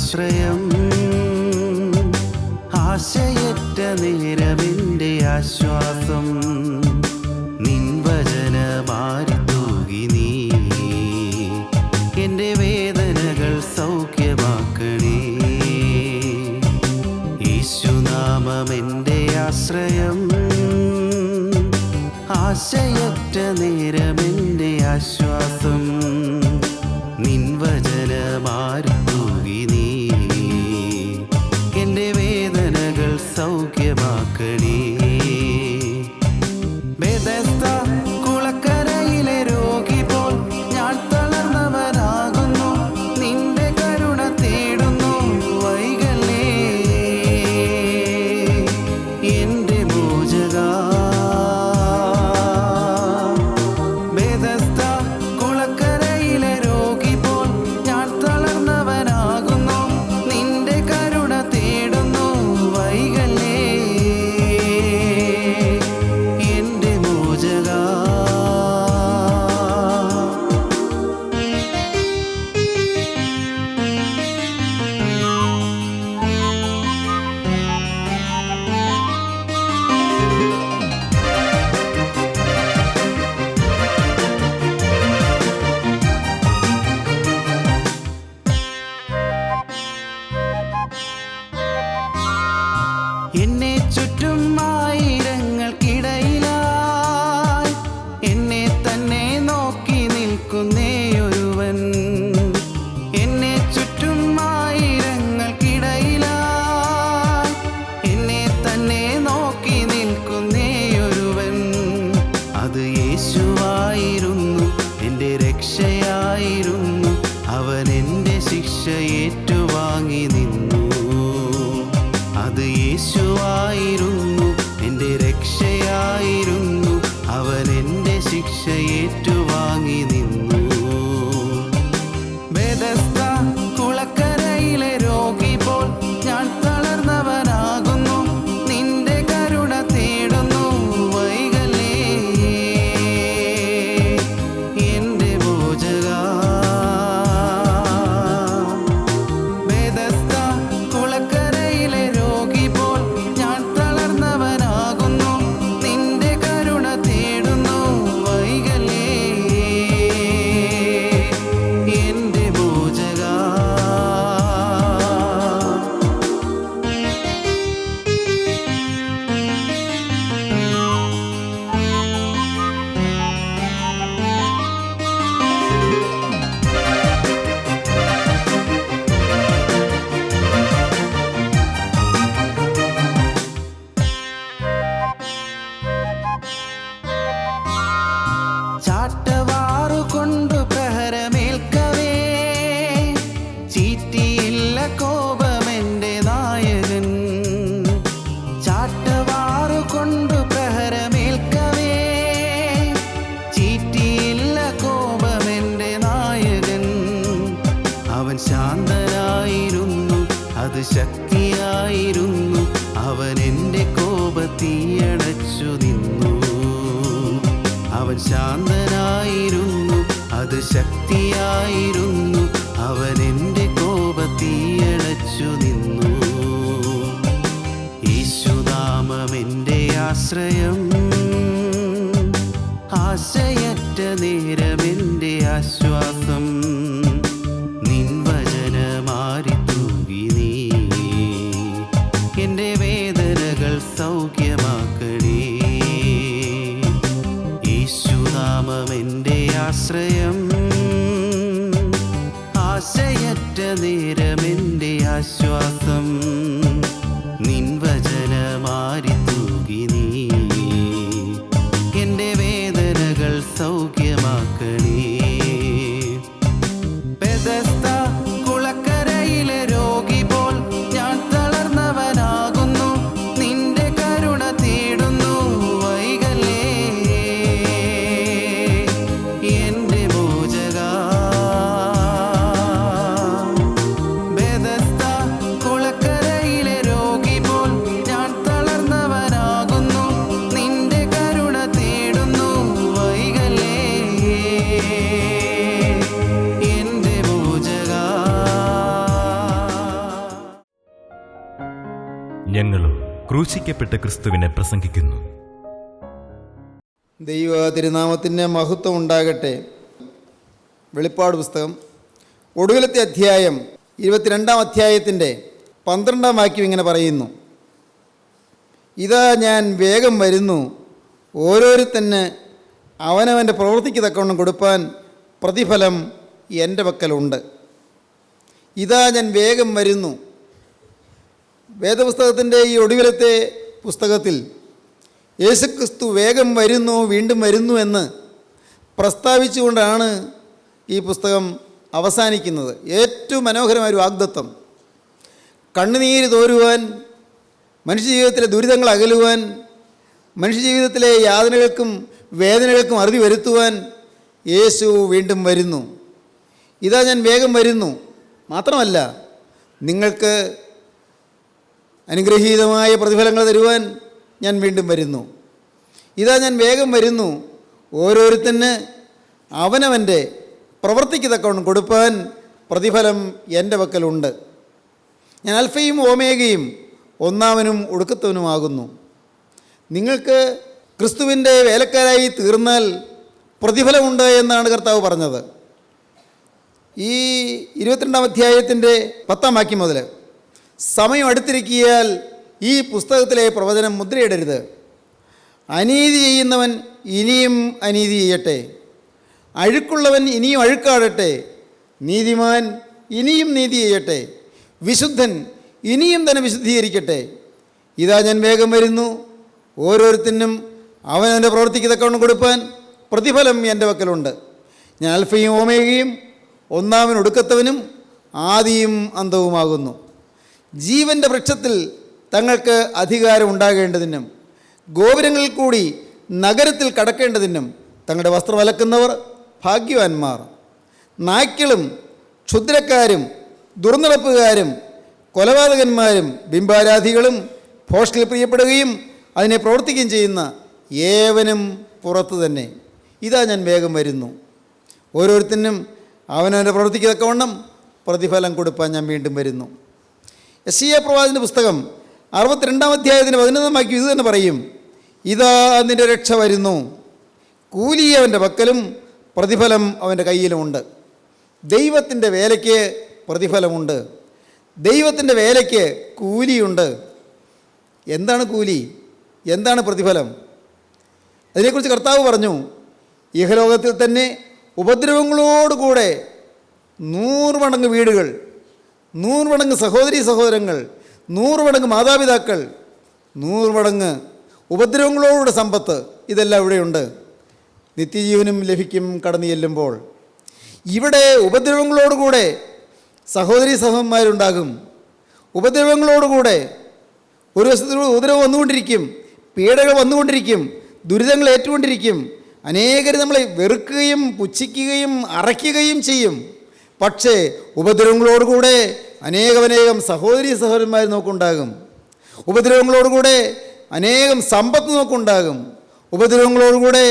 ആശ്രയം. ആശയറ്റ നേരമെൻ്റെ ആശ്വാസം. നിൻ വചനമാരി തൂകി നീ എൻ്റെ വേദനകൾ സൗഖ്യമാക്കണേ. യേശുനാമമെൻ്റെ ആശ്രയം. ആശയറ്റ നേരമെൻ്റെ ആശ്വാസം. നിൻ വചനമാരി തൂകി നീ എൻ്റെ വേദനകൾ സൗഖ്യമാക്കണേ. ബെഥസ്ദ കുളക്കരയിലെ രോഗി പോൽ ഞാൻ തളർന്നവനാകുന്നു. നിന്റെ കരുണ തേടുന്നു, വൈകല്ലേ എൻ്റെ മോചകാ. ബെഥസ്ദ കുളക്കരയിലെ രോഗി പോൽ ഞാൻ തളർന്നവനാകുന്നു. നിന്റെ കരുണ തേടുന്നു, വൈകല്ലേ എൻ്റെ മോചകാ. എന്നെ ചുറ്റും ആയിരങ്ങൾക്കിടയിലായി എന്നെ തന്നെ നോക്കി നിൽക്കുന്നേയൊരുവൻ. എന്നെ ചുറ്റും ആയിരങ്ങൾക്കിടയിലായി എന്നെ തന്നെ നോക്കി നിൽക്കുന്നേയൊരുവൻ. അത് യേശുവായിരുന്നു, എൻ്റെ രക്ഷയായിരുന്നു. അവൻ എൻ്റെ ശിക്ഷ ഏറ്റുവാങ്ങി നിന്നു. അത് യേശുവായിരുന്നു, എൻ്റെ രക്ഷയായിരുന്നു. അവൻ എൻ്റെ ശിക്ഷ ഏറ്റുവാങ്ങി നിന്നു. ബെഥസ്ദ കുളക്കരയിലെ രോഗി പോൽ ഞാൻ തളർന്നവനാകുന്നു. നിന്റെ കരുണ തേടുന്നു, വൈകല്ലേ എൻ്റെ മോചകാ. ബെഥസ്ദ കുളക്കരയിലെ രോഗി പോൽ ഞാൻ തളർന്നവനാകുന്നു. നിന്റെ കരുണ തേടുന്നു, വൈകല്ലേ എൻ്റെ മോചകാ. ചാട്ടവാറുകൊണ്ടു പ്രഹരമേൽക്കവേ ചീറ്റിയില്ല കോപമെൻ്റെ നായകൻ. ചാട്ടവാറുകൊണ്ടു പ്രഹരമേൽക്കവേ ചീറ്റിയില്ല കോപമെൻ്റെ നായകൻ. അവൻ ശാന്തനായിരുന്നു, അത് ശക്തിയായിരുന്നു. അവൻ എൻ്റെ കോപത്തീയണച്ചു നിന്നു. അവൻ ശാന്തനായിരുന്നു, അത് ശക്തിയായിരുന്നു. അവൻ എൻ്റെ കോപത്തീയണച്ചു നിന്നു. യേശുനാമമെൻ്റെ ആശ്രയം. ആശയറ്റ നേരമെൻ്റെ ആശ്വാസം. നിൻ വചനമാരി തൂകി നീ എൻ്റെ വേദനകൾ സൗഖ്യമാക്കണേ. യേശുനാമമെൻ്റെ ആശ്രയം. ആശയറ്റ നേരമെൻ്റെ ആശ്വാസം. നിൻ വചനമാരി തൂകി നീ എൻ്റെ വേദനകൾ സൗഖ്യമാക്കണേ. ബെഥസ്ദ കുളക്കരയിലെ രോഗി പോൽ ഞാൻ തളർന്നവനാകുന്നു. നിന്റെ കരുണ തേടുന്നു, വൈകല്ലേ എൻ്റെ മോചകാ. ബെഥസ്ദ കുളക്കരയിലെ ഞങ്ങളും ക്രൂശിക്കപ്പെട്ട ക്രിസ്തുവിനെ പ്രസംഗിക്കുന്നു. ദൈവ തിരുനാമത്തിന് മഹത്വം ഉണ്ടാകട്ടെ. വെളിപ്പാട് പുസ്തകം ഒടുവിലത്തെ അധ്യായം 22-ാം അധ്യായത്തിൻ്റെ 12-ാം വാക്യം ഇങ്ങനെ പറയുന്നു: ഇതാ ഞാൻ വേഗം വരുന്നു, ഓരോരുത്തന് അവനവൻ്റെ പ്രവൃത്തിക്ക് തക്കവണ്ണം കൊടുപ്പാൻ പ്രതിഫലം എൻ്റെ പക്കലുണ്ട്. ഇതാ ഞാൻ വേഗം വരുന്നു. വേദപുസ്തകത്തിൻ്റെ ഈ ഒടുവിലത്തെ പുസ്തകത്തിൽ യേശുക്രിസ്തു വേഗം വരുന്നു, വീണ്ടും വരുന്നു എന്ന് പ്രസ്താവിച്ചുകൊണ്ടാണ് ഈ പുസ്തകം അവസാനിക്കുന്നത്. ഏറ്റവും മനോഹരമായൊരു വാഗ്ദത്തം. കണ്ണുനീര് തോരുവാൻ, മനുഷ്യജീവിതത്തിലെ ദുരിതങ്ങൾ അകലുവാൻ, മനുഷ്യജീവിതത്തിലെ യാതനകൾക്കും വേദനകൾക്കും അറുതി വരുത്തുവാൻ യേശു വീണ്ടും വരുന്നു. ഇതാ ഞാൻ വേഗം വരുന്നു. മാത്രമല്ല, നിങ്ങൾക്ക് അനുഗ്രഹീതമായ പ്രതിഫലങ്ങൾ തരുവാൻ ഞാൻ വീണ്ടും വരുന്നു. ഇതാ ഞാൻ വേഗം വരുന്നു, ഓരോരുത്തന് അവനവൻ്റെ പ്രവൃത്തിക്ക് തക്കവണ്ണം കൊടുപ്പാൻ പ്രതിഫലം എൻ്റെ പക്കലുണ്ട്. ഞാൻ അൽഫയും ഓമേഗയും, ഒന്നാമനും ഒടുക്കത്തവനുമാകുന്നു. നിങ്ങൾക്ക് ക്രിസ്തുവിൻ്റെ വേലക്കാരായി തീർന്നാൽ പ്രതിഫലമുണ്ട് എന്നാണ് കർത്താവ് പറഞ്ഞത്. ഈ 22-ാം അധ്യായത്തിൻ്റെ 10-ാം വാക്യം മുതൽ, സമയം അടുത്തിരിക്കിയാൽ ഈ പുസ്തകത്തിലെ പ്രവചനം മുദ്രയിടരുത്. അനീതി ചെയ്യുന്നവൻ ഇനിയും അനീതി ചെയ്യട്ടെ, അഴുക്കുള്ളവൻ ഇനിയും അഴുക്കാടട്ടെ, നീതിമാൻ ഇനിയും നീതി ചെയ്യട്ടെ, വിശുദ്ധൻ ഇനിയും തന്നെ വിശുദ്ധീകരിക്കട്ടെ. ഇതാ ഞാൻ വേഗം വരുന്നു, ഓരോരുത്തനും അവനവൻ്റെ പ്രവൃത്തിക്ക് തക്കവണ്ണം കൊടുപ്പാൻ പ്രതിഫലം എൻ്റെ പക്കലുണ്ട്. ഞാൻ അൽഫയും ഓമേഗയും, ഒന്നാമൻ ഒടുക്കത്തവനും ആദിയും അന്തവുമാകുന്നു. ജീവൻ്റെ വൃക്ഷത്തിൽ തങ്ങൾക്ക് അധികാരം ഉണ്ടാകേണ്ടതിനും ഗോപുരങ്ങളിൽ കൂടി നഗരത്തിൽ കടക്കേണ്ടതിനും തങ്ങളുടെ വസ്ത്രം അലക്കുന്നവർ ഭാഗ്യവാന്മാർ. നായ്ക്കളും ക്ഷുദ്രക്കാരും ദുർനടപ്പുകാരും കൊലപാതകന്മാരും ബിംബാരാധികളും ഭോഷ്കിൽ പ്രിയപ്പെടുകയും അതിനെ പ്രവർത്തിക്കുകയും ചെയ്യുന്ന ഏവനും പുറത്തു തന്നെ. ഇതാ ഞാൻ വേഗം വരുന്നു, ഓരോരുത്തനും അവനവൻ്റെ പ്രവൃത്തിക്ക് തക്കവണ്ണം പ്രതിഫലം കൊടുപ്പാൻ ഞാൻ വീണ്ടും വരുന്നു. യെശയ്യാ പ്രവാചകന്റെ പുസ്തകം 62-ാം അധ്യായത്തിന് 11-ാം വാക്യം ഇത് തന്നെ പറയും: ഇതാ നിൻ്റെ രക്ഷ വരുന്നു, കൂലി അവൻ്റെ പക്കലും പ്രതിഫലം അവൻ്റെ കയ്യിലുമുണ്ട്. ദൈവത്തിൻ്റെ വേലയ്ക്ക് പ്രതിഫലമുണ്ട്, ദൈവത്തിൻ്റെ വേലയ്ക്ക് കൂലിയുണ്ട്. എന്താണ് കൂലി? എന്താണ് പ്രതിഫലം? അതിനെക്കുറിച്ച് കർത്താവ് പറഞ്ഞു, ഇഹലോകത്തിൽ തന്നെ ഉപദ്രവങ്ങളോടുകൂടെ 100 മടങ്ങ് വീടുകൾ, 100 മടങ്ങ് സഹോദരീ സഹോദരങ്ങൾ, 100 മടങ്ങ് മാതാപിതാക്കൾ, 100 മടങ്ങ് ഉപദ്രവങ്ങളോടുകൂടെ സമ്പത്ത്, ഇതെല്ലാം ഇവിടെയുണ്ട്. നിത്യജീവനും ലഭിക്കും കടന്നു ചെല്ലുമ്പോൾ. ഇവിടെ ഉപദ്രവങ്ങളോടുകൂടെ സഹോദരീ സഹോദരന്മാരുണ്ടാകും. ഉപദ്രവങ്ങളോടുകൂടെ ഒരു വശത്ത് ഉപദ്രവം വന്നുകൊണ്ടിരിക്കും, പീഡകൾ വന്നുകൊണ്ടിരിക്കും, ദുരിതങ്ങൾ ഏറ്റുകൊണ്ടിരിക്കും. അനേകർ നമ്മളെ വെറുക്കുകയും പുച്ഛിക്കുകയും അറയ്ക്കുകയും ചെയ്യും. പക്ഷേ ഉപദ്രവങ്ങളോടുകൂടെ അനേകം സഹോദരീ സഹോദരന്മാർ നോക്കുണ്ടാകും. ഉപദ്രവങ്ങളോടുകൂടെ അനേകം സമ്പത്ത് നോക്കുണ്ടാകും. ഉപദ്രവങ്ങളോടുകൂടെ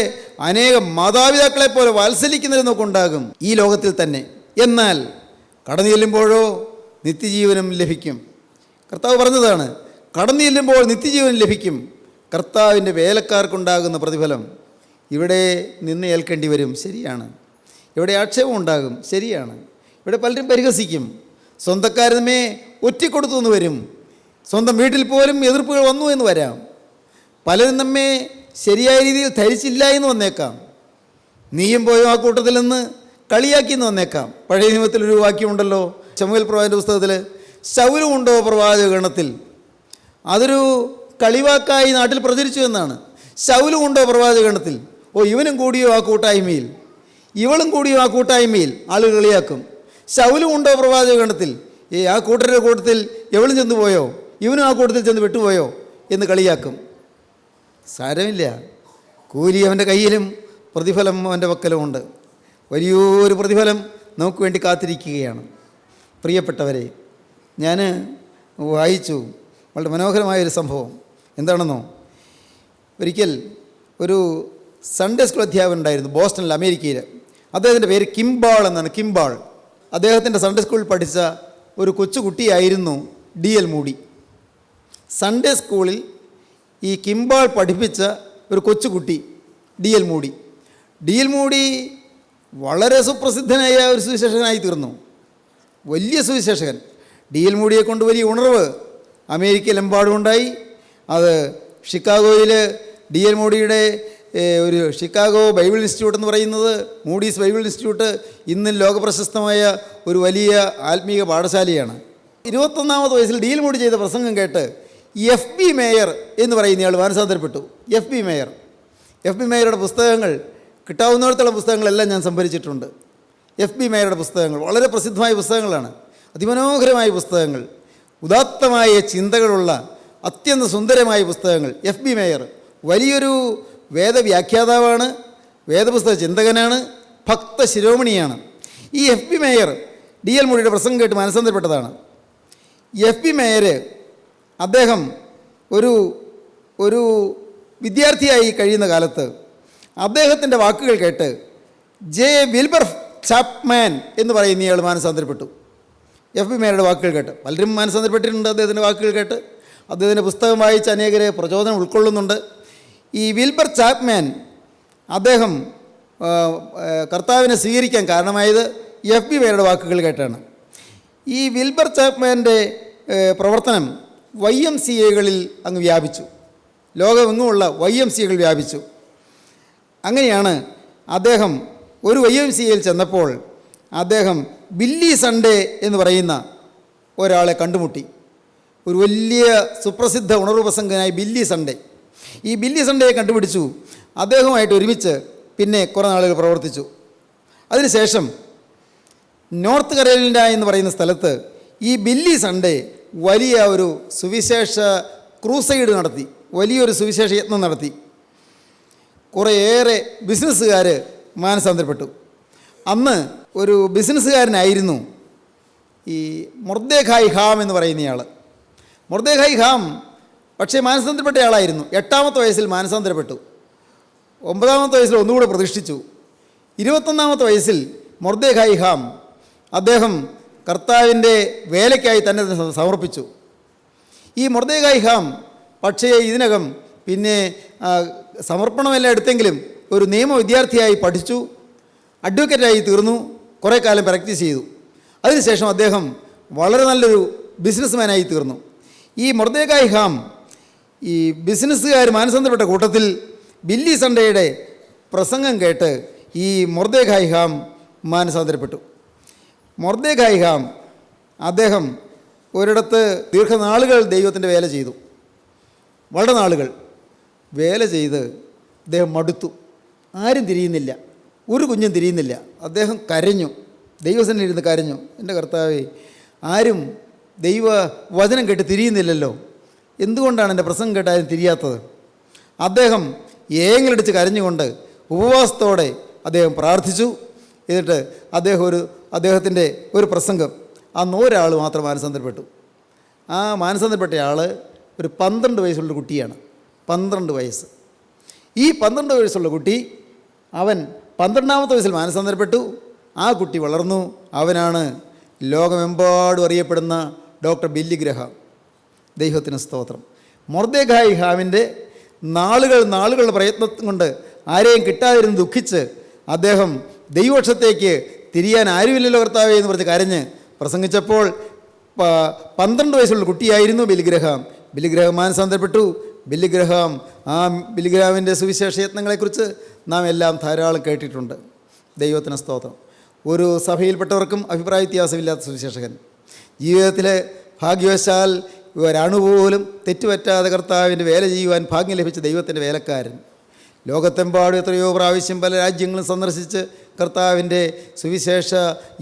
അനേകം മാതാപിതാക്കളെപ്പോലെ വാത്സല്യിക്കുന്നവർ നോക്കുണ്ടാകും ഈ ലോകത്തിൽ തന്നെ. എന്നാൽ കടന്നു ചെല്ലുമ്പോഴോ നിത്യജീവനം ലഭിക്കും. കർത്താവ് പറഞ്ഞതാണ്, കടന്നു ചെല്ലുമ്പോൾ നിത്യജീവൻ ലഭിക്കും. കർത്താവിൻ്റെ വേലക്കാർക്കുണ്ടാകുന്ന പ്രതിഫലം ഇവിടെ നിന്ന് ഏൽക്കേണ്ടി വരും, ശരിയാണ്. ഇവിടെ ആക്ഷേപം ഉണ്ടാകും, ശരിയാണ്. ഇവിടെ പലരും പരിഹസിക്കും. സ്വന്തക്കാർ നമ്മെ ഒറ്റിക്കൊടുത്തു എന്ന് വരും. സ്വന്തം വീട്ടിൽ പോലും എതിർപ്പുകൾ വന്നു എന്ന് വരാം. പലരും നമ്മെ ശരിയായ രീതിയിൽ ധരിച്ചില്ല എന്ന് വന്നേക്കാം. നീയും പോയോ ആ കൂട്ടത്തിൽ നിന്ന് കളിയാക്കി എന്ന് വന്നേക്കാം. പഴയ നിയമത്തിലൊരു വാക്യമുണ്ടല്ലോ, ശമൂവേൽ പ്രവാചകന്റെ പുസ്തകത്തിൽ, ശൗലും ഉണ്ടോ പ്രവാചക ഗണത്തിൽ. അതൊരു കളിവാക്കായി നാട്ടിൽ പ്രചരിച്ചു എന്നാണ്. ശൗലും ഉണ്ടോ പ്രവാചക ഗണത്തിൽ? ഓ, ഇവനും കൂടിയോ ആ കൂട്ടായ്മയിൽ, ഇവളും കൂടിയോ ആ കൂട്ടായ്മയിൽ, ആളുകൾ കളിയാക്കും. ശൗലും ഉണ്ടോ പ്രവാചക ഗണത്തിൽ? ആ കൂട്ടരുടെ കൂട്ടത്തിൽ എവളും ചെന്ന് പോയോ, ഇവനും ആ കൂട്ടത്തിൽ ചെന്ന് വിട്ടുപോയോ എന്ന് കളിയാക്കും. സാരമില്ല, കൂലി അവൻ്റെ കയ്യിലും പ്രതിഫലം അവൻ്റെ പക്കലുമുണ്ട്. വലിയൊരു പ്രതിഫലം നമുക്ക് വേണ്ടി കാത്തിരിക്കുകയാണ്. പ്രിയപ്പെട്ടവരെ, ഞാൻ വായിച്ചു വളരെ മനോഹരമായൊരു സംഭവം. എന്താണെന്നോ, ഒരിക്കൽ ഒരു സൺഡേ സ്കൂൾ അധ്യാപകൻ ഉണ്ടായിരുന്നു ബോസ്റ്റണിൽ, അമേരിക്കയിൽ. അദ്ദേഹത്തിൻ്റെ പേര് കിംബാൾ എന്നാണ്. കിംബാൾ അദ്ദേഹത്തിൻ്റെ സൺഡേ സ്കൂളിൽ പഠിച്ച ഒരു കൊച്ചുകുട്ടിയായിരുന്നു D.L. മൂഡി. സൺഡേ സ്കൂളിൽ ഈ കിംബാൾ പഠിപ്പിച്ച ഒരു കൊച്ചുകുട്ടി D.L. മൂഡി. D.L. മൂഡി വളരെ സുപ്രസിദ്ധനായ ഒരു സുവിശേഷകനായി തീർന്നു, വലിയ സുവിശേഷകൻ. D.L. മൂഡിയെ കൊണ്ട് വലിയ ഉണർവ് അമേരിക്കയിലെമ്പാടും ഉണ്ടായി. അത് ഷിക്കാഗോയിൽ D.L. മൂഡിയുടെ ഒരു ഷിക്കാഗോ ബൈബിൾ ഇൻസ്റ്റിറ്റ്യൂട്ട് എന്ന് പറയുന്നത്, മൂഡീസ് ബൈബിൾ ഇൻസ്റ്റിറ്റ്യൂട്ട് ഇന്നും ലോകപ്രശസ്തമായ ഒരു വലിയ ആത്മീക പാഠശാലയാണ്. 21-ാമത്തെ വയസ്സിൽ D.L. മൂഡി ചെയ്ത പ്രസംഗം കേട്ട് F.B. മേയർ എന്ന് പറയുന്നയാൾ മാനസാന്തരപ്പെട്ടു. F.B. മേയർ. F.B. മേയറുടെ പുസ്തകങ്ങൾ, കിട്ടാവുന്നിടത്തോളം പുസ്തകങ്ങളെല്ലാം ഞാൻ സംഭരിച്ചിട്ടുണ്ട്. F.B. മേയറുടെ പുസ്തകങ്ങൾ വളരെ പ്രസിദ്ധമായ പുസ്തകങ്ങളാണ്, അതിമനോഹരമായ പുസ്തകങ്ങൾ, ഉദാത്തമായ ചിന്തകളുള്ള അത്യന്തം സുന്ദരമായ പുസ്തകങ്ങൾ. F.B. മേയർ വലിയൊരു വേദവ്യാഖ്യാതാവാണ്, വേദപുസ്തക ചിന്തകനാണ്, ഭക്ത ശിരോമണിയാണ്. ഈ F.B. Mayor D.L. മൂഡിയുടെ പ്രസംഗം കേട്ട് മാനസാന്തരപ്പെട്ടതാണ്. F.B. മേയർ അദ്ദേഹം ഒരു വിദ്യാർത്ഥിയായി കഴിയുന്ന കാലത്ത് അദ്ദേഹത്തിൻ്റെ വാക്കുകൾ കേട്ട് J. വിൽബർ ചാപ്മാൻ എന്ന് പറയുന്നയാൾ മാനസാന്തരപ്പെട്ടു. F.B. മേയറുടെ വാക്കുകൾ കേട്ട് പലരും മാനസാന്തരപ്പെട്ടിട്ടുണ്ട്. അദ്ദേഹത്തിൻ്റെ വാക്കുകൾ കേട്ട് അദ്ദേഹത്തിൻ്റെ പുസ്തകം വായിച്ച് അനേകരെ പ്രചോദനം ഉൾക്കൊള്ളുന്നുണ്ട്. ഈ വിൽബർ ചാപ്മാൻ അദ്ദേഹം കർത്താവിനെ സ്വീകരിക്കാൻ കാരണമായത് F.B. മേയറുടെ വാക്കുകൾ കേട്ടാണ്. ഈ വിൽബർ ചാപ്മാൻ്റെ പ്രവർത്തനം YMCAകളിൽ അങ്ങ് വ്യാപിച്ചു, ലോകമെങ്ങുമുള്ള YMCAകൾ വ്യാപിച്ചു. അങ്ങനെയാണ് അദ്ദേഹം ഒരു YMCAയിൽ ചെന്നപ്പോൾ അദ്ദേഹം ബില്ലി സൺഡേ എന്ന് പറയുന്ന ഒരാളെ കണ്ടുമുട്ടി. ഒരു വലിയ സുപ്രസിദ്ധ ഉണർവ് പ്രസംഗനായ ബില്ലി സൺഡേ. ഈ ബില്ലി സൺഡേയെ കണ്ടുപിടിച്ചു. അദ്ദേഹവുമായിട്ട് ഒരുമിച്ച് പിന്നെ കുറേ നാളുകൾ പ്രവർത്തിച്ചു. അതിനുശേഷം നോർത്ത് കരോലിന എന്ന് പറയുന്ന സ്ഥലത്ത് ഈ ബില്ലി സൺഡേ വലിയ ഒരു സുവിശേഷ ക്രൂസൈഡ് നടത്തി, വലിയൊരു സുവിശേഷ യത്നം നടത്തി. കുറേയേറെ ബിസിനസ്സുകാർ മാനസാന്തരപ്പെട്ടു. അന്ന് ഒരു ബിസിനസ്സുകാരനായിരുന്നു ഈ മൊർദെഖായ് ഹാം എന്ന് പറയുന്നയാൾ. മൊർദെഖായ് ഹാം പക്ഷേ മാനസാന്തരപ്പെട്ട ആളായിരുന്നു. 8-ാമത്തെ വയസ്സിൽ മാനസാന്തരപ്പെട്ടു. 9-ാമത്തെ വയസ്സിൽ ഒന്നുകൂടെ പ്രതിഷ്ഠിച്ചു. 21-ാമത്തെ വയസ്സിൽ മൊർദെഖായ് ഹാം അദ്ദേഹം കർത്താവിൻ്റെ വേലയ്ക്കായി തന്നെ സമർപ്പിച്ചു. ഈ മൊർദെഖായ് ഹാം പക്ഷേ ഇതിനകം പിന്നെ സമർപ്പണമെല്ലാം എടുത്തെങ്കിലും ഒരു നിയമ വിദ്യാർത്ഥിയായി പഠിച്ചു, അഡ്വക്കേറ്റായി തീർന്നു, കുറേ കാലം പ്രാക്ടീസ് ചെയ്തു. അതിനുശേഷം അദ്ദേഹം വളരെ നല്ലൊരു ബിസിനസ്മാനായി തീർന്നു. ഈ മൊർദെഖായ് ഹാം ഈ ബിസിനസ്സുകാർ മാനസാന്തരപ്പെട്ട കൂട്ടത്തിൽ ബില്ലി സൺഡേയുടെ പ്രസംഗം കേട്ട് ഈ മൊർദെഖായ് ഹാം മാനസാന്തരപ്പെട്ടു. മൊർദെഖായ് ഹാം അദ്ദേഹം ഒരിടത്ത് ദീർഘനാളുകൾ ദൈവത്തിൻ്റെ വേല ചെയ്തു. വളരെ നാളുകൾ വേല ചെയ്ത് അദ്ദേഹം മടുത്തു. ആരും തിരിയുന്നില്ല, ഒരു കുഞ്ഞും തിരിയുന്നില്ല. അദ്ദേഹം കരഞ്ഞു, ദൈവസന്നിധിയിൽ ഇരുന്ന് കരഞ്ഞു. എൻ്റെ കർത്താവേ, ആരും ദൈവ വചനം കേട്ട് തിരിയുന്നില്ലല്ലോ, എന്തുകൊണ്ടാണ് എൻ്റെ പ്രസംഗം കേട്ട് ആരും തിരിയാത്തത്? അദ്ദേഹം ഏങ്ങലടിച്ച് കരഞ്ഞുകൊണ്ട് ഉപവാസത്തോടെ അദ്ദേഹം പ്രാർത്ഥിച്ചു. എന്നിട്ട് അദ്ദേഹത്തിൻ്റെ ഒരു പ്രസംഗം, അന്ന് ഒരാൾ മാത്രം മാനസാന്തരപ്പെട്ടു. ആ മാനസാന്തരപ്പെട്ട ആൾ ഒരു 12 വയസ്സുള്ള കുട്ടിയാണ്. 12 വയസ്സ്. ഈ 12 വയസ്സുള്ള കുട്ടി, അവൻ 12-ാമത്തെ വയസ്സിൽ മാനസാന്തരപ്പെട്ടു. ആ കുട്ടി വളർന്നു. അവനാണ് ലോകമെമ്പാടും അറിയപ്പെടുന്ന ഡോക്ടർ ബില്ലി ഗ്രഹാം. ദൈവത്തിന് സ്തോത്രം. മൊർദെഖായ് ഹാമിൻ്റെ നാളുകളുടെ പ്രയത്നം കൊണ്ട് ആരെയും കിട്ടാതിരുന്ന് ദുഃഖിച്ച് അദ്ദേഹം ദൈവപക്ഷത്തേക്ക് തിരിയാൻ ആരുമില്ലല്ലോ കർത്താവേ എന്ന് പറഞ്ഞ് കരഞ്ഞ് പ്രസംഗിച്ചപ്പോൾ 12 വയസ്സുള്ള കുട്ടിയായിരുന്നു ബില്ലി ഗ്രഹാം. ബില്ലി ഗ്രഹാം മാനസാന്തരപ്പെട്ടു. ബില്ലി ഗ്രഹാം ബില്ലി ഗ്രഹാമിൻ്റെ സുവിശേഷ യത്നങ്ങളെക്കുറിച്ച് നാം എല്ലാം ധാരാളം കേട്ടിട്ടുണ്ട്. ദൈവത്തിന് സ്തോത്രം. ഒരു സഭയിൽപ്പെട്ടവർക്കും അഭിപ്രായ വ്യത്യാസമില്ലാത്ത സുവിശേഷകൻ. ജീവിതത്തിൽ ഭാഗ്യവശാൽ ഒരണുപോലും തെറ്റുപറ്റാതെ കർത്താവിൻ്റെ വേല ചെയ്യുവാൻ ഭാഗ്യം ലഭിച്ച ദൈവത്തിൻ്റെ വേലക്കാരൻ. ലോകത്തെമ്പാടും എത്രയോ പ്രാവശ്യം പല രാജ്യങ്ങളും സന്ദർശിച്ച് കർത്താവിൻ്റെ സുവിശേഷ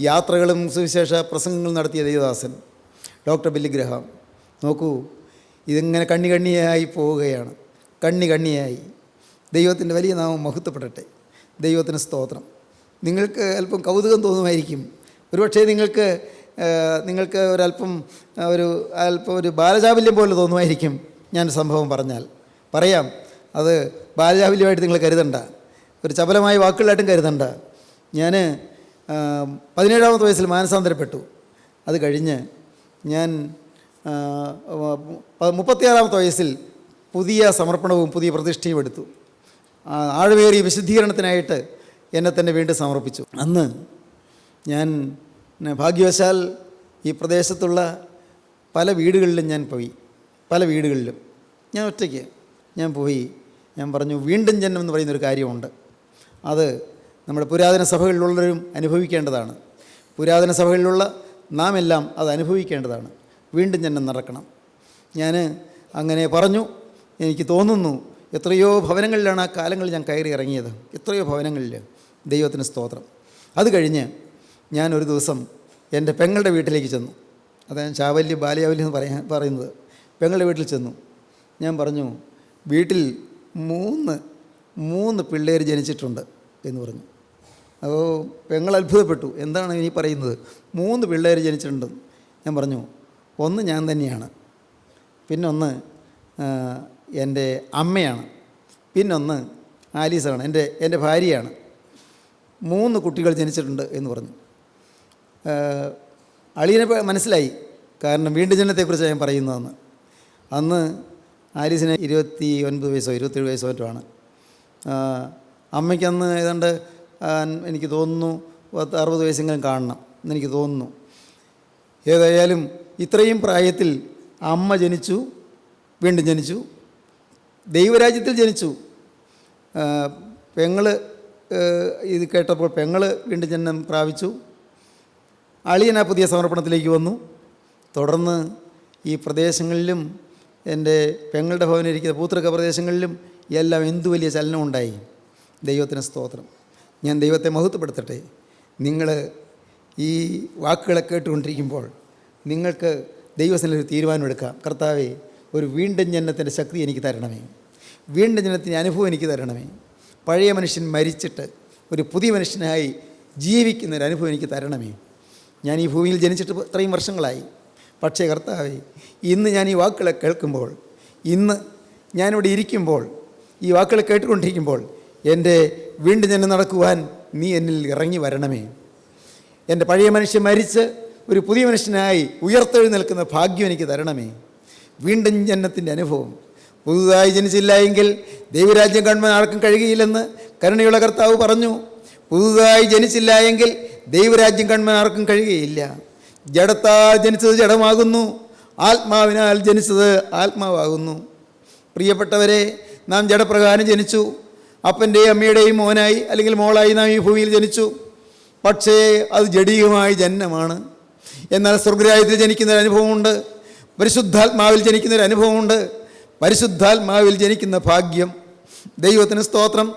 യാത്രകളും സുവിശേഷ പ്രസംഗങ്ങളും നടത്തിയ ദൈവദാസൻ ഡോക്ടർ ബില്ലി ഗ്രഹാം. നോക്കൂ, ഇതിങ്ങനെ കണ്ണിയായി പോവുകയാണ്, കണ്ണിയായി. ദൈവത്തിൻ്റെ വലിയ നാമം മഹത്വപ്പെടട്ടെ. ദൈവത്തിന് സ്തോത്രം. നിങ്ങൾക്ക് അല്പം കൗതുകം തോന്നുമായിരിക്കും. ഒരുപക്ഷേ നിങ്ങൾക്ക് ഒരല്പം ഒരു ബാലചാബല്യം പോലെ തോന്നുമായിരിക്കും ഞാൻ സംഭവം പറയാം. അത് ബാലചാബല്യമായിട്ട് നിങ്ങൾ കരുതണ്ട, ഒരു ചപലമായ വാക്കുകളായിട്ടും കരുതണ്ട. ഞാൻ 17-ാമത്തെ വയസ്സിൽ മാനസാന്തരപ്പെട്ടു. അത് കഴിഞ്ഞ് ഞാൻ 36-ാമത്തെ വയസ്സിൽ പുതിയ സമർപ്പണവും പുതിയ പ്രതിഷ്ഠയും എടുത്തു. ആഴമേറിയ വിശുദ്ധീകരണത്തിനായിട്ട് എന്നെ തന്നെ വീണ്ടും സമർപ്പിച്ചു. അന്ന് ഞാൻ ഭാഗ്യവശാൽ ഈ പ്രദേശത്തുള്ള പല വീടുകളിലും ഞാൻ പോയി. പല വീടുകളിലും ഞാൻ ഒറ്റയ്ക്ക് ഞാൻ പോയി. ഞാൻ പറഞ്ഞു, വീണ്ടും ജന്മം എന്ന് പറയുന്നൊരു കാര്യമുണ്ട്. അത് നമ്മുടെ പുരാതന സഭകളിലുള്ളവരും അനുഭവിക്കേണ്ടതാണ്. പുരാതന സഭകളിലുള്ള നാം എല്ലാം അത് അനുഭവിക്കേണ്ടതാണ്. വീണ്ടും ജന്മം നടക്കണം. ഞാൻ അങ്ങനെ പറഞ്ഞു. എനിക്ക് തോന്നുന്നു എത്രയോ ഭവനങ്ങളിലാണ് ആ കാലങ്ങളിൽ ഞാൻ കയറി ഇറങ്ങിയത്. എത്രയോ ഭവനങ്ങളിൽ. ദൈവത്തിന് സ്തോത്രം. അത് കഴിഞ്ഞ് ഞാൻ ഒരു ദിവസം എൻ്റെ പെങ്ങളുടെ വീട്ടിലേക്ക് ചെന്നു. അതാണ് ചാവല്യം ബാല്യാവല്യം എന്ന് പറയുന്നത്. പെങ്ങളുടെ വീട്ടിൽ ചെന്നു. ഞാൻ പറഞ്ഞു, വീട്ടിൽ മൂന്ന് പിള്ളേർ ജനിച്ചിട്ടുണ്ട് എന്ന് പറഞ്ഞു. അപ്പോൾ പെങ്ങൾ അത്ഭുതപ്പെട്ടു. എന്താണ് ഇനി പറയുന്നത്? 3 പിള്ളേർ ജനിച്ചിട്ടുണ്ട്. ഞാൻ പറഞ്ഞു, ഒന്ന് ഞാൻ തന്നെയാണ്, പിന്നൊന്ന് എൻ്റെ അമ്മയാണ്, പിന്നൊന്ന് ആലീസാണ്, എൻ്റെ ഭാര്യയാണ്. 3 കുട്ടികൾ ജനിച്ചിട്ടുണ്ട് എന്ന് പറഞ്ഞു. അളിയനെ മനസ്സിലായി. കാരണം വീണ്ടും ജനനത്തെക്കുറിച്ച് ഞാൻ പറയുന്നതെന്ന്. അന്ന് ആലീസിന് 29 വയസ്സോ 27 വയസ്സോ മറ്റുമാണ്. അമ്മയ്ക്കന്ന് ഏതാണ്ട് എനിക്ക് തോന്നുന്നു 60 വയസ്സെങ്കിലും കാണണം എന്നെനിക്ക് തോന്നുന്നു. ഏതായാലും ഇത്രയും പ്രായത്തിൽ അമ്മ ജനിച്ചു, വീണ്ടും ജനിച്ചു, ദൈവരാജ്യത്തിൽ ജനിച്ചു. പെങ്ങൾ ഇത് കേട്ടപ്പോൾ പെങ്ങൾ വീണ്ടും ജന്മം പ്രാപിച്ചു. അളിയൻ ആ പുതിയ സമർപ്പണത്തിലേക്ക് വന്നു. തുടർന്ന് ഈ പ്രദേശങ്ങളിലും എൻ്റെ പെങ്ങളുടെ ഭവനിരിക്കുന്ന പൂത്തൃക്ക പ്രദേശങ്ങളിലും എല്ലാം എന്തു വലിയ ചലനമുണ്ടായി. ദൈവത്തിന് സ്തോത്രം. ഞാൻ ദൈവത്തെ മഹത്വപ്പെടുത്തട്ടെ. നിങ്ങൾ ഈ വാക്കുകളെ കേട്ടുകൊണ്ടിരിക്കുമ്പോൾ നിങ്ങൾക്ക് ദൈവസന്നിധിയിൽ ഒരു തീരുമാനമെടുക്കാം. കർത്താവേ, ഒരു വീണ്ടും ജനനത്തിൻ്റെ ശക്തി എനിക്ക് തരണമേ, വീണ്ടും ജനനത്തിൻ്റെ അനുഭവം എനിക്ക് തരണമേ. പഴയ മനുഷ്യൻ മരിച്ചിട്ട് ഒരു പുതിയ മനുഷ്യനായി ജീവിക്കുന്നൊരു അനുഭവം എനിക്ക് തരണമേ. ഞാൻ ഈ ഭൂമിയിൽ ജനിച്ചിട്ട് ഇത്രയും വർഷങ്ങളായി. പക്ഷേ കർത്താവേ, ഇന്ന് ഞാൻ ഈ വാക്കുകളെ കേൾക്കുമ്പോൾ, ഇന്ന് ഞാനിവിടെ ഇരിക്കുമ്പോൾ, ഈ വാക്കുകളെ കേട്ടുകൊണ്ടിരിക്കുമ്പോൾ എൻ്റെ വീണ്ടും ജനനം നടക്കുവാൻ നീ എന്നിൽ ഇറങ്ങി വരണമേ. എൻ്റെ പഴയ മനുഷ്യൻ മരിച്ച് ഒരു പുതിയ മനുഷ്യനായി ഉയർത്തെഴുന്നേൽക്കുന്ന ഭാഗ്യം എനിക്ക് തരണമേ. വീണ്ടും ജനനത്തിൻ്റെ അനുഭവം. പുതുതായി ജനിച്ചില്ല എങ്കിൽ ദൈവരാജ്യം കാണുവാൻ ആർക്കും കഴിയുകയില്ലെന്ന് കരുണയുള്ള കർത്താവ് പറഞ്ഞു. പുതുതായി ജനിച്ചില്ല എങ്കിൽ ദൈവരാജ്യം കാണുവാൻ ആർക്കും കഴിയുകയില്ല. ജഡത്താൽ ജനിച്ചത് ജഡമാകുന്നു, ആത്മാവിനാൽ ജനിച്ചത് ആത്മാവാകുന്നു. പ്രിയപ്പെട്ടവരെ, നാം ജഡപ്രകാരം ജനിച്ചു. അപ്പൻ്റെയും അമ്മയുടെയും മോനായി അല്ലെങ്കിൽ മോളായി നാം ഈ ഭൂമിയിൽ ജനിച്ചു. പക്ഷേ അത് ജഡീയമായ ജനനമാണ്. എന്നാൽ സ്വർഗ്ഗരാജ്യത്തിൽ ജനിക്കുന്നൊരു അനുഭവമുണ്ട്, പരിശുദ്ധാത്മാവിൽ ജനിക്കുന്നൊരു അനുഭവമുണ്ട്. പരിശുദ്ധാത്മാവിൽ ജനിക്കുന്ന ഭാഗ്യം. ദൈവത്തിന് സ്തോത്രം.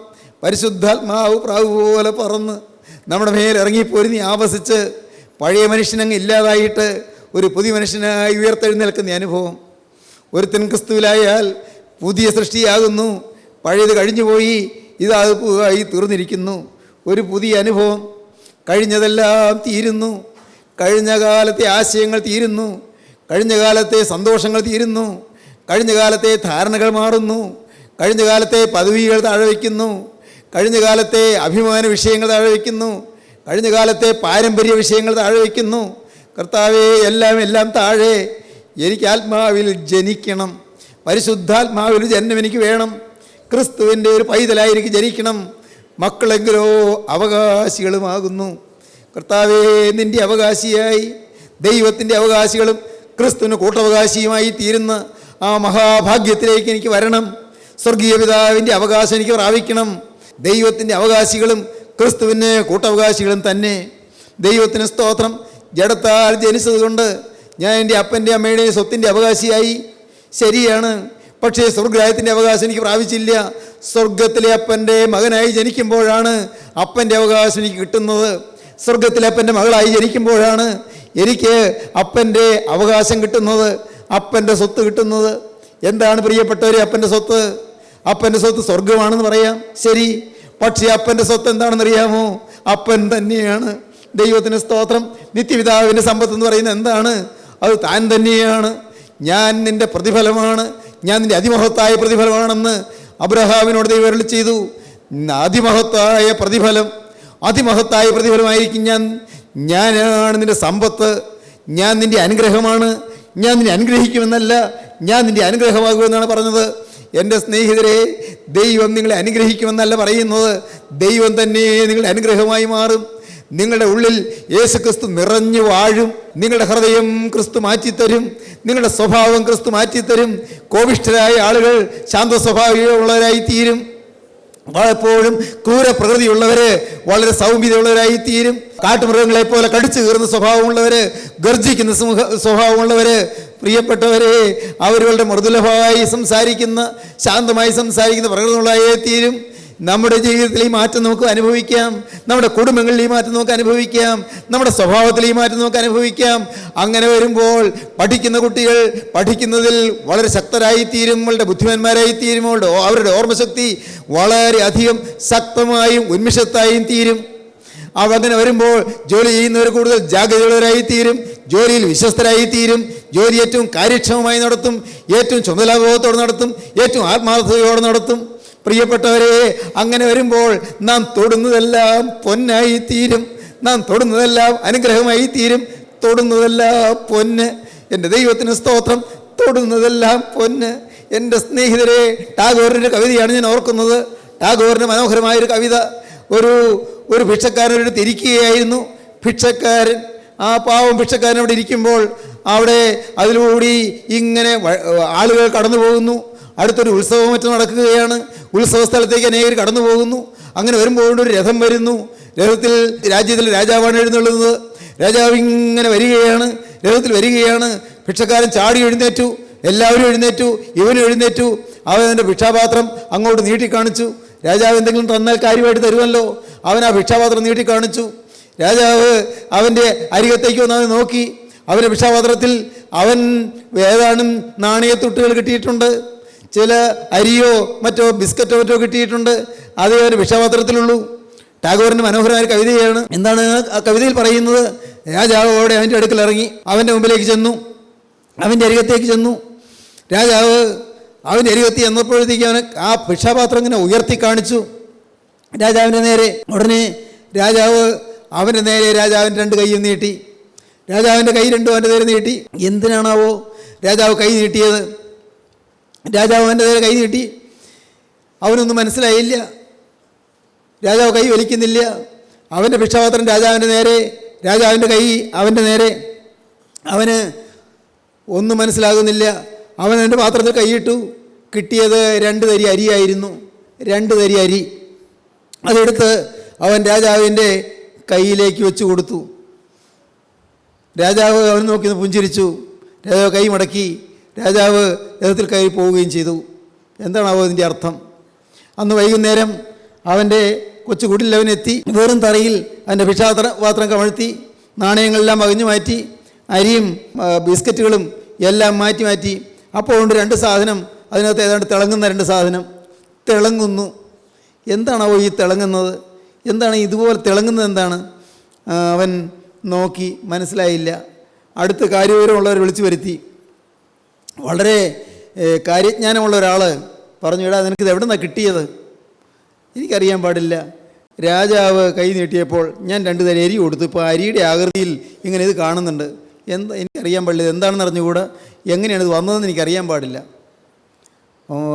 പരിശുദ്ധാത്മാവ് പ്രാവ് പോലെ പറന്ന് നമ്മുടെ മേൽ ഇറങ്ങിപ്പോരുന്നി ആവസിച്ച് പഴയ മനുഷ്യനങ്ങ് ഇല്ലാതായിട്ട് ഒരു പുതിയ മനുഷ്യനായി ഉയർത്തെഴുന്നേൽക്കുന്ന അനുഭവം. ഒരുത്തൻ ക്രിസ്തുവിലായാൽ പുതിയ സൃഷ്ടിയാകുന്നു, പഴയത് കഴിഞ്ഞുപോയി, ഇത് പുതുതായി തീർന്നിരിക്കുന്നു. ഒരു പുതിയ അനുഭവം. കഴിഞ്ഞതെല്ലാം തീരുന്നു. കഴിഞ്ഞ കാലത്തെ ആശയങ്ങൾ തീരുന്നു, കഴിഞ്ഞ കാലത്തെ സന്തോഷങ്ങൾ തീരുന്നു, കഴിഞ്ഞ കാലത്തെ ധാരണകൾ മാറുന്നു, കഴിഞ്ഞ കാലത്തെ പദവികൾ താഴെ വയ്ക്കുന്നു, കഴിഞ്ഞ കാലത്തെ അഭിമാന വിഷയങ്ങൾ താഴെ വയ്ക്കുന്നു, കഴിഞ്ഞ കാലത്തെ പാരമ്പര്യ വിഷയങ്ങൾ താഴെ വയ്ക്കുന്നു. കർത്താവേ, എല്ലാം താഴെ. എനിക്ക് ആത്മാവിൽ ജനിക്കണം. പരിശുദ്ധാത്മാവിൽ ജന്മം എനിക്ക് വേണം. ക്രിസ്തുവിൻ്റെ ഒരു പൈതലായി എനിക്ക് ജനിക്കണം. മക്കളെങ്കിലോ അവകാശികളുമാകുന്നു. കർത്താവേ, നിൻ്റെ അവകാശിയായി, ദൈവത്തിൻ്റെ അവകാശികളും ക്രിസ്തുവിന് കൂട്ടവകാശിയുമായി തീരുന്ന ആ മഹാഭാഗ്യത്തിലേക്ക് എനിക്ക് വരണം. സ്വർഗീയ പിതാവിൻ്റെ അവകാശം എനിക്ക് പ്രാപിക്കണം. ദൈവത്തിൻ്റെ അവകാശികളും ക്രിസ്തുവിന് കൂട്ടവകാശികളും തന്നെ. ദൈവത്തിന് സ്തോത്രം. ജഡത്താൽ ജനിച്ചതുകൊണ്ട് ഞാൻ എൻ്റെ അപ്പൻ്റെ അമ്മയുടെയും സ്വത്തിൻ്റെ അവകാശിയായി. ശരിയാണ്. പക്ഷേ സ്വർഗ്ഗരാജ്യത്തിൻ്റെ അവകാശം എനിക്ക് പ്രാപിച്ചില്ല. സ്വർഗത്തിലെ അപ്പൻ്റെ മകനായി ജനിക്കുമ്പോഴാണ് അപ്പൻ്റെ അവകാശം എനിക്ക് കിട്ടുന്നത്. സ്വർഗത്തിലെ അപ്പൻ്റെ മകളായി ജനിക്കുമ്പോഴാണ് എനിക്ക് അപ്പൻ്റെ അവകാശം കിട്ടുന്നത്, അപ്പൻ്റെ സ്വത്ത് കിട്ടുന്നത്. എന്താണ് പ്രിയപ്പെട്ടവരെ അപ്പൻ്റെ സ്വത്ത്? അപ്പൻ്റെ സ്വത്ത് സ്വർഗമാണെന്ന് പറയാം, ശരി. പക്ഷേ അപ്പൻ്റെ സ്വത്ത് എന്താണെന്നറിയാമോ? അപ്പൻ തന്നെയാണ്. ദൈവത്തിന് സ്തോത്രം. നിത്യപിതാവിൻ്റെ സമ്പത്ത് എന്ന് പറയുന്നത് എന്താണ്? അത് താൻ തന്നെയാണ്. ഞാൻ നിൻ്റെ പ്രതിഫലമാണ്, ഞാൻ നിൻ്റെ അതിമഹത്തായ പ്രതിഫലമാണെന്ന് അബ്രഹാമിനോട് ദൈവം അരുളി ചെയ്തു. അതിമഹത്തായ പ്രതിഫലമായിരിക്കും ഞാനാണ് നിൻ്റെ സമ്പത്ത്, ഞാൻ നിൻ്റെ അനുഗ്രഹമാണ്, ഞാൻ നിന്നെ അനുഗ്രഹിക്കുമെന്നല്ല, ഞാൻ നിൻ്റെ അനുഗ്രഹമാകുമെന്നാണ് പറഞ്ഞത്. എൻ്റെ സ്നേഹിതരെ, ദൈവം നിങ്ങളെ അനുഗ്രഹിക്കുമെന്നല്ല പറയുന്നത്, ദൈവം തന്നെ നിങ്ങളുടെ അനുഗ്രഹമായി മാറും. നിങ്ങളുടെ ഉള്ളിൽ യേശു ക്രിസ്തു നിറഞ്ഞു വാഴും. നിങ്ങളുടെ ഹൃദയം ക്രിസ്തു മാറ്റിത്തരും. നിങ്ങളുടെ സ്വഭാവം ക്രിസ്തു മാറ്റിത്തരും. കോപിഷ്ഠരായ ആളുകൾ ശാന്ത സ്വഭാവമുള്ളവരായി തീരും. പലപ്പോഴും ക്രൂര പ്രകൃതിയുള്ളവർ വളരെ സൗമ്യതയുള്ളവരായി തീരും. കാട്ടുമൃഗങ്ങളെ പോലെ കടിച്ചു കീറുന്ന സ്വഭാവമുള്ളവർ, ഗർജിക്കുന്ന സ്വഭാവമുള്ളവർ, പ്രിയപ്പെട്ടവരെ, അവരുടെ മൃദുലഭമായി സംസാരിക്കുന്ന, ശാന്തമായി സംസാരിക്കുന്ന പ്രകൃതമുള്ളതായേ തീരും. നമ്മുടെ ജീവിതത്തിൽ ഈ മാറ്റം നമുക്ക് അനുഭവിക്കാം. നമ്മുടെ കുടുംബങ്ങളിൽ ഈ മാറ്റം നമുക്ക് അനുഭവിക്കാം. നമ്മുടെ സ്വഭാവത്തിൽ ഈ മാറ്റം നമുക്ക് അനുഭവിക്കാം. അങ്ങനെ വരുമ്പോൾ പഠിക്കുന്ന കുട്ടികൾ പഠിക്കുന്നതിൽ വളരെ ശക്തരായി തീരും, വളരെ ബുദ്ധിമാന്മാരായി തീരും. അവരുടെ ഓർമ്മശക്തി വളരെ അധികം ശക്തമായും ഉന്മിഷത്തായും തീരും. അങ്ങനെ വരുമ്പോൾ ജോലി ചെയ്യുന്നവർ കൂടുതൽ ജാഗ്രതയുള്ളവരായി തീരും, ജോലിയിൽ വിശ്വസ്തരായി തീരും, ജോലി ഏറ്റവും കാര്യക്ഷമമായി നടത്തും, ഏറ്റവും ചുമതലാബോധത്തോടെ നടത്തും, ഏറ്റവും ആത്മാർത്ഥതയോടെ നടത്തും. പ്രിയപ്പെട്ടവരെ, അങ്ങനെ വരുമ്പോൾ നാം തൊടുന്നതെല്ലാം പൊന്നായി തീരും, നാം തൊടുന്നതെല്ലാം അനുഗ്രഹമായി തീരും. തൊടുന്നതെല്ലാം പൊന്ന്. എൻ്റെ ദൈവത്തിന് സ്തോത്രം. തൊടുന്നതെല്ലാം പൊന്ന്. എൻ്റെ സ്നേഹിതരെ, ടാഗോറിൻ്റെ കവിതയാണ് ഞാൻ ഓർക്കുന്നത്. ടാഗോറിൻ്റെ മനോഹരമായൊരു കവിത. ഒരു ഭിക്ഷക്കാരനോട് തിരിക്കുകയായിരുന്നു. ഭിക്ഷക്കാരൻ, ആ പാവം ഭിക്ഷക്കാരൻ അവിടെ ഇരിക്കുമ്പോൾ അവിടെ അതിലൂടെ ഇങ്ങനെ ആളുകൾ കടന്നു പോകുന്നു. അടുത്തൊരു ഉത്സവം മറ്റും നടക്കുകയാണ്. ഉത്സവ സ്ഥലത്തേക്ക് അനേകർ കടന്നു പോകുന്നു. അങ്ങനെ വരുമ്പോൾ ഒരു രഥം വരുന്നു. രഥത്തിൽ രാജ്യത്തിലെ രാജാവാണ് എഴുന്നള്ളുന്നത്. രാജാവ് ഇങ്ങനെ വരികയാണ്, രഥത്തിൽ വരികയാണ്. ഭിക്ഷക്കാരൻ ചാടി എഴുന്നേറ്റു, എല്ലാവരും എഴുന്നേറ്റു, ഇവനും എഴുന്നേറ്റു. അവൻ്റെ ഭിക്ഷാപാത്രം അങ്ങോട്ട് നീട്ടിക്കാണിച്ചു. രാജാവ് എന്തെങ്കിലും തന്നാൽ കാര്യമായിട്ട് തരുമല്ലോ. അവൻ ആ ഭിക്ഷാപാത്രം നീട്ടിക്കാണിച്ചു. രാജാവ് അവൻ്റെ അരികത്തേക്ക് വന്ന് നോക്കി. അവൻ്റെ ഭിക്ഷാപാത്രത്തിൽ അവൻ ഏതാനും നാണയത്തുട്ടുകൾ കിട്ടിയിട്ടുണ്ട്. ചില അരിയോ മറ്റോ ബിസ്ക്കറ്റോ മറ്റോ കിട്ടിയിട്ടുണ്ട്. അതേ ഒരു ഭിക്ഷാപാത്രത്തിലുള്ളൂ. ടാഗോറിൻ്റെ മനോഹരമായ കവിതയാണ്. എന്താണ് ആ കവിതയിൽ പറയുന്നത്? രാജാവ് അവിടെ അവൻ്റെ അടുക്കൽ ഇറങ്ങി, അവൻ്റെ മുമ്പിലേക്ക് ചെന്നു, അവൻ്റെ അരികത്തേക്ക് ചെന്നു. രാജാവ് അവൻ്റെ അരികത്ത് ചെന്നപ്പോഴത്തേക്ക് അവന് ആ ഭിക്ഷാപാത്രം ഇങ്ങനെ ഉയർത്തി കാണിച്ചു രാജാവിൻ്റെ നേരെ. ഉടനെ രാജാവ് അവൻ്റെ നേരെ രാജാവിൻ്റെ രണ്ട് കൈയും നീട്ടി. രാജാവിൻ്റെ കൈ രണ്ടും അവൻ്റെ നേരെ നീട്ടി. എന്തിനാണാവോ രാജാവ് കൈ നീട്ടിയത്? രാജാവ് അവൻ്റെ നേരെ കൈ നീട്ടി. അവനൊന്നും മനസ്സിലായില്ല. രാജാവ് കൈ വലിക്കുന്നില്ല. അവൻ്റെ ഭിക്ഷാപാത്രം രാജാവിൻ്റെ നേരെ, രാജാവിൻ്റെ കൈ അവൻ്റെ നേരെ. അവന് ഒന്നും മനസ്സിലാകുന്നില്ല. അവൻ എൻ്റെ പാത്രത്തിൽ കൈയിട്ടു. കിട്ടിയത് 2 തരി അരിയായിരുന്നു. 2 തരി അരി അതെടുത്ത് അവൻ രാജാവിൻ്റെ കയ്യിലേക്ക് വെച്ച് കൊടുത്തു. രാജാവ് അവൻ നോക്കി പുഞ്ചിരിച്ചു. രാജാവ് കൈ മടക്കി. രാജാവ് രഥത്തിൽ കയറി പോവുകയും ചെയ്തു. എന്താണാവോ ഇതിൻ്റെ അർത്ഥം? അന്ന് വൈകുന്നേരം അവൻ്റെ കൊച്ചു കുടിൽ അവനെത്തി. വെറും തറയിൽ അവൻ്റെ ഭിക്ഷാപാത്രം കമഴ്ത്തി, നാണയങ്ങളെല്ലാം അകഞ്ഞു മാറ്റി, അരിയും ബിസ്ക്കറ്റുകളും എല്ലാം മാറ്റി. അപ്പോൾ ഉണ്ട് 2 സാധനം. അതിനകത്ത് ഏതാണ്ട് തിളങ്ങുന്ന 2 സാധനം. തിളങ്ങുന്നു. എന്താണാവോ ഈ തിളങ്ങുന്നത്? എന്താണ് ഇതുപോലെ തിളങ്ങുന്നത്? എന്താണ്? അവൻ നോക്കി, മനസ്സിലായില്ല. അടുത്ത് കാര്യവിവരമുള്ളവർ വിളിച്ചു വരുത്തി. വളരെ കാര്യജ്ഞാനമുള്ള ഒരാൾ പറഞ്ഞു, എടാ നിനക്കിത് എവിടെ നിന്നാണ് കിട്ടിയത്? എനിക്കറിയാൻ പാടില്ല. രാജാവ് കൈ നീട്ടിയപ്പോൾ ഞാൻ 2 തരി അരി കൊടുത്തു. ഇപ്പോൾ അരിയുടെ ആകൃതിയിൽ ഇങ്ങനെ ഇത് കാണുന്നുണ്ട്. എന്താ എനിക്കറിയാൻ പാടില്ല, എന്താണെന്ന് അറിഞ്ഞുകൂടാ, എങ്ങനെയാണ് ഇത് വന്നതെന്ന് എനിക്കറിയാൻ പാടില്ല.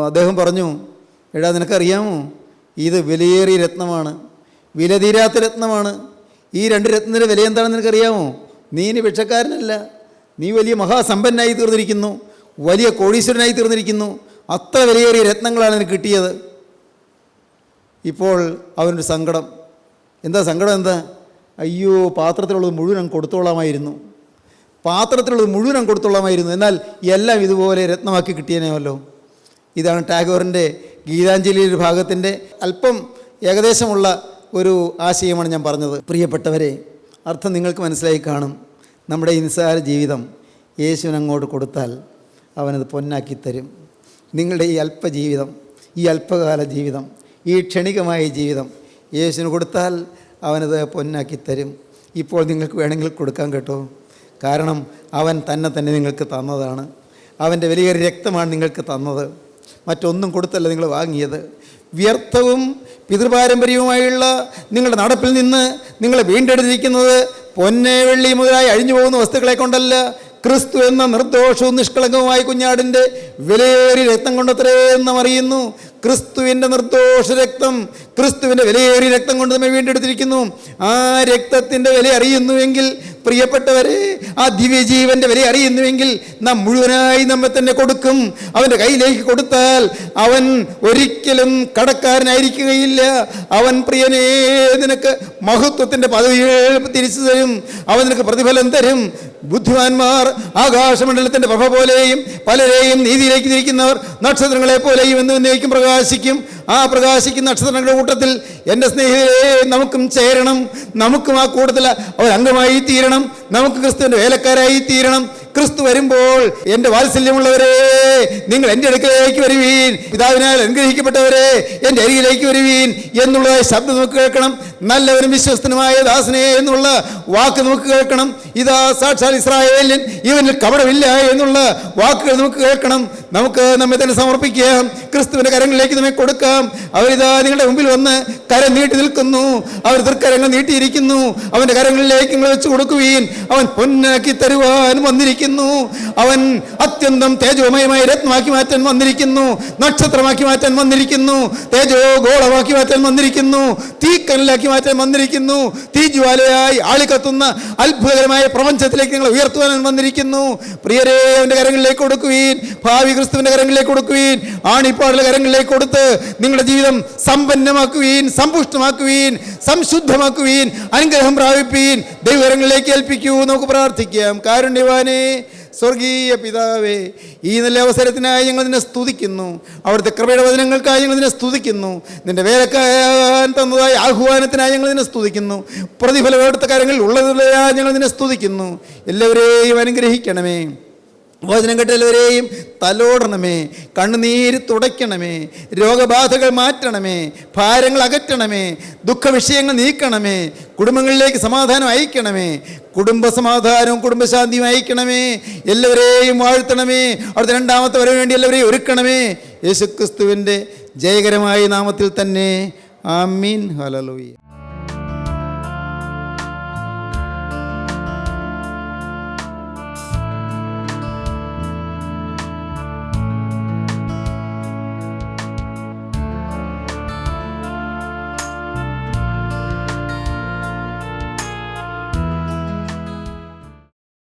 അദ്ദേഹം പറഞ്ഞു, എടാ നിനക്കറിയാമോ, ഇത് വിലയേറിയ രത്നമാണ്, വില തീരാത്ത രത്നമാണ്. ഈ 2 രത്നത്തിൻ്റെ വില എന്താണെന്ന് നിനക്കറിയാമോ? നീ ഇനി ഭിക്ഷക്കാരനല്ല, നീ വലിയ മഹാസമ്പന്നായി തീർന്നിരിക്കുന്നു, വലിയ കോടീശ്വരനായി തീർന്നിരിക്കുന്നു. അത്ര വിലയേറിയ രത്നങ്ങളാണ് നിനക്ക് കിട്ടിയത്. ഇപ്പോൾ അവനൊരു സങ്കടം. എന്താ സങ്കടം? എന്താ? അയ്യോ, പാത്രത്തിലുള്ളത് മുഴുവൻ കൊടുത്തോളാമായിരുന്നു, പാത്രത്തിലുള്ളത് മുഴുവൻ കൊടുത്തോളാമായിരുന്നു. എന്നാൽ എല്ലാം ഇതുപോലെ രത്നമാക്കി കിട്ടിയനേമല്ലോ. ഇതാണ് ടാഗോറിൻ്റെ ഗീതാഞ്ജലിയുടെ ഭാഗത്തിൻ്റെ അല്പം ഏകദേശമുള്ള ഒരു ആശയമാണ് ഞാൻ പറഞ്ഞത്. പ്രിയപ്പെട്ടവരെ, അർത്ഥം നിങ്ങൾക്ക് മനസ്സിലായി കാണും. നമ്മുടെ ഈ നിസ്സാര ജീവിതം യേശുവിനങ്ങോട്ട് കൊടുത്താൽ അവനത് പൊന്നാക്കി തരും. നിങ്ങളുടെ ഈ അല്പജീവിതം, ഈ അല്പകാല ജീവിതം, ഈ ക്ഷണികമായ ജീവിതം യേശുവിന് കൊടുത്താൽ അവനത് പൊന്നാക്കി തരും. ഇപ്പോൾ നിങ്ങൾക്ക് വേണമെങ്കിൽ കൊടുക്കാൻ കേട്ടോ. കാരണം അവൻ തന്നെ നിങ്ങൾക്ക് തന്നതാണ്. അവൻ്റെ വലിയൊരു രക്തമാണ് നിങ്ങൾക്ക് തന്നത്. മറ്റൊന്നും കൊടുത്തല്ല നിങ്ങൾ വാങ്ങിയത്. വ്യർത്ഥവും പിതൃപാരമ്പര്യവുമായുള്ള നിങ്ങളുടെ നടപ്പിൽ നിന്ന് നിങ്ങളെ വീണ്ടെടുത്തിരിക്കുന്നത് പൊന്നെ വെള്ളി മുതലായി അഴിഞ്ഞു പോകുന്ന വസ്തുക്കളെ കൊണ്ടല്ല, ക്രിസ്തു എന്ന നിർദോഷവും നിഷ്കളങ്കവുമായ കുഞ്ഞാടിൻ്റെ വിലയേറിയ രക്തം കൊണ്ടത്രേ നാം അറിയുന്നു. ക്രിസ്തുവിൻ്റെ നിർദോഷ രക്തം, ക്രിസ്തുവിൻ്റെ വിലയേറിയ രക്തം കൊണ്ട് നമ്മെ വീണ്ടെടുത്തിരിക്കുന്നു. ആ രക്തത്തിൻ്റെ വില അറിയുന്നുവെങ്കിൽ പ്രിയപ്പെട്ടവരെ, ആ ദിവ്യജീവൻ്റെ വില അറിയുന്നുവെങ്കിൽ നാം മുഴുവനായി നമ്മെ തന്നെ കൊടുക്കും. അവൻ്റെ കയ്യിലേക്ക് കൊടുത്താൽ അവൻ ഒരിക്കലും കടക്കാരനായിരിക്കുകയില്ല. അവൻ പ്രിയനേ നിനക്ക് മഹത്വത്തിൻ്റെ പദവികൾ തിരിച്ചു തരും. അവൻ നിനക്ക് പ്രതിഫലം തരും. ബുദ്ധിമാന്മാർ ആകാശമണ്ഡലത്തിൻ്റെ പ്രഭ പോലെയും പലരെയും നീതിയിലേക്ക് തിരിക്കുന്നവർ നക്ഷത്രങ്ങളെ പോലെയും എന്നേക്കും പ്രകാശിക്കും. ആ പ്രകാശിക്കുന്ന നക്ഷത്രങ്ങളുടെ കൂട്ടത്തിൽ എൻ്റെ സ്നേഹിതരെ നമുക്കും ചേരണം. നമുക്കും ആ കൂട്ടത്തിൽ അവർ അംഗമായി തീരണം. നമുക്ക് ക്രിസ്തുവിൻ്റെ വേലക്കാരായി തീരണം. ക്രിസ്തു വരുമ്പോൾ എൻ്റെ വാത്സല്യമുള്ളവരെ, നിങ്ങൾ എൻ്റെ അടുക്കലേക്ക് വരുവീൻ, പിതാവിനാൽ അനുഗ്രഹിക്കപ്പെട്ടവരെ എൻ്റെ അരികിലേക്ക് വരുവീൻ എന്നുള്ള ശബ്ദം നമുക്ക് കേൾക്കണം. നല്ലവനും വിശ്വസ്തനുമായ ദാസനെ എന്നുള്ള വാക്ക് നമുക്ക് കേൾക്കണം. ഇതാ സാക്ഷാൽ ഇസ്രായേലിൻ, ഇവനിൽ കപടമില്ല എന്നുള്ള വാക്കുകൾ നമുക്ക് കേൾക്കണം. നമുക്ക് നമ്മെ തന്നെ സമർപ്പിക്കാം, ക്രിസ്തുവിൻ്റെ കരങ്ങളിലേക്ക് നമ്മെ കൊടുക്കാം. അവരിതാ നിങ്ങളുടെ മുമ്പിൽ വന്ന് കരം നീട്ടി നിൽക്കുന്നു. അവർ തൃക്കരങ്ങൾ നീട്ടിയിരിക്കുന്നു. അവൻ്റെ കരങ്ങളിലേക്ക് നിങ്ങൾ വെച്ച് കൊടുക്കുവീൻ. അവൻ പൊന്നാക്കി തരുവാൻ വന്നിരിക്കുന്നു. അവൻ അത്യന്തം തേജോമയമായ രത്നമാക്കി മാറ്റാൻ വന്നിരിക്കുന്നു. നക്ഷത്രമാക്കി മാറ്റാൻ വന്നിരിക്കുന്നു. തേജോ ഗോളമാക്കി മാറ്റാൻ വന്നിരിക്കുന്നു. തീക്കനലാക്കി മാറ്റാൻ വന്നിരിക്കുന്നു. തീജ്വാലയായി ആളിക്കത്തുന്ന അത്ഭുതകരമായ പ്രപഞ്ചത്തിലേക്ക് നിങ്ങൾ ഉയർത്തുവാൻ വന്നിരിക്കുന്നു. പ്രിയരെ, അവൻ്റെ കരങ്ങളിലേക്ക് കൊടുക്കുവീൻ. ഭാവി ക്രിസ്തുവിൻ്റെ കരങ്ങളിലേക്ക് കൊടുക്കുവീൻ. ആണിപ്പാടുള്ള കരങ്ങളിലേക്ക് കൊടുത്ത് നിങ്ങളുടെ ജീവിതം സമ്പന്നമാക്കുവീൻ, സമ്പുഷ്ടമാക്കുവീൻ, സംശുദ്ധമാക്കുവീൻ, അനുഗ്രഹം പ്രാപിപ്പീൻ. ദൈവകരങ്ങളിലേക്ക് ഏൽപ്പിക്കൂ. നമുക്ക് പ്രാർത്ഥിക്കാം. കാരുണ്യവാനേ, സ്വർഗീയ പിതാവേ, ഈ നല്ല അവസരത്തിനായി ഞങ്ങൾ നിന്നെ സ്തുതിക്കുന്നു. അവിടുത്തെ കൃപയുടെ വചനങ്ങൾക്കായി ഞങ്ങൾ നിന്നെ സ്തുതിക്കുന്നു. നിന്റെ വേലക്കാരൻ തന്നതായ ആഹ്വാനത്തിനായി ഞങ്ങൾ നിന്നെ സ്തുതിക്കുന്നു. പ്രതിഫലം അവിടുത്തെ കാര്യങ്ങളിൽ ഉള്ളതിലായി ഞങ്ങൾ നിന്നെ സ്തുതിക്കുന്നു. എല്ലാവരെയും അനുഗ്രഹിക്കണമേ. വചനം കേട്ട എല്ലാവരെയും തലോടണമേ. കണ്ണുനീര് തുടയ്ക്കണമേ. രോഗബാധകൾ മാറ്റണമേ. ഭാരങ്ങൾ അകറ്റണമേ. ദുഃഖവിഷയങ്ങൾ നീക്കണമേ. കുടുംബങ്ങളിലേക്ക് സമാധാനം അയക്കണമേ. കുടുംബ സമാധാനവും കുടുംബശാന്തിയും അയക്കണമേ. എല്ലാവരെയും വാഴ്ത്തണമേ. അവിടുത്തെ രണ്ടാമത്തെ വരവിന് വേണ്ടി എല്ലാവരെയും ഒരുക്കണമേ. യേശുക്രിസ്തുവിൻ്റെ ജയകരമായ നാമത്തിൽ തന്നെ. ആമീൻ. ഹല്ലേലൂയ.